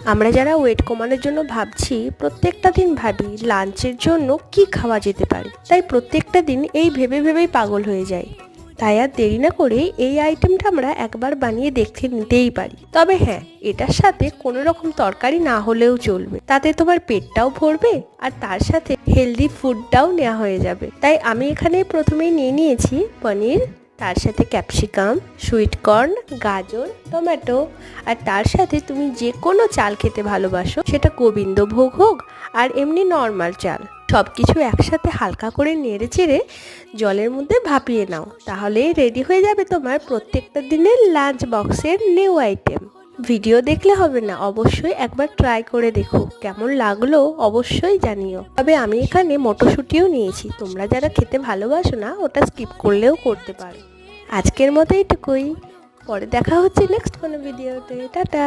আমরা যারা ওয়েট কমানোর জন্য ভাবছি, প্রত্যেকটা দিন ভাবি লাঞ্চের জন্য কি খাওয়া যেতে পারে, তাই প্রত্যেকটা দিন এই ভেবে ভেবেই পাগল হয়ে যায়। তাই আর দেরি না করে এই আইটেমটা আমরা একবার বানিয়ে দেখতে নিতেই পারি। তবে হ্যাঁ, এটার সাথে কোনো রকম তরকারি না হলেও চলবে, তাতে তোমার পেটটাও ভরবে আর তার সাথে হেলদি ফুডটাও নেওয়া হয়ে যাবে। তাই আমি এখানে প্রথমেই নিয়ে নিয়েছি পনির, তার সাথে ক্যাপসিকাম, সুইট কর্ন, গাজর, টমেটো, আর তার সাথে তুমি যে কোনো চাল খেতে ভালোবাসো, সেটা গোবিন্দভোগ হোক আর এমনি নর্মাল চাল, সব কিছু একসাথে হালকা করে নেড়ে চেড়ে জলের মধ্যে ভাপিয়ে নাও। তাহলেই রেডি হয়ে যাবে তোমার প্রত্যেকটা দিনের লাঞ্চ বক্সের নিউ আইটেম। ভিডিও দেখলে হবে না, অবশ্যই একবার ট্রাই করে দেখো, কেমন লাগলো অবশ্যই জানিও। তবে আমি এখানে মটরশুঁটিও নিয়েছি, তোমরা যারা খেতে ভালোবাসো না ওটা স্কিপ করলেও করতে পারো। আজকের মতো এইটুকুই, পরে দেখা হচ্ছে নেক্সট কোনো ভিডিওতে। টাটা।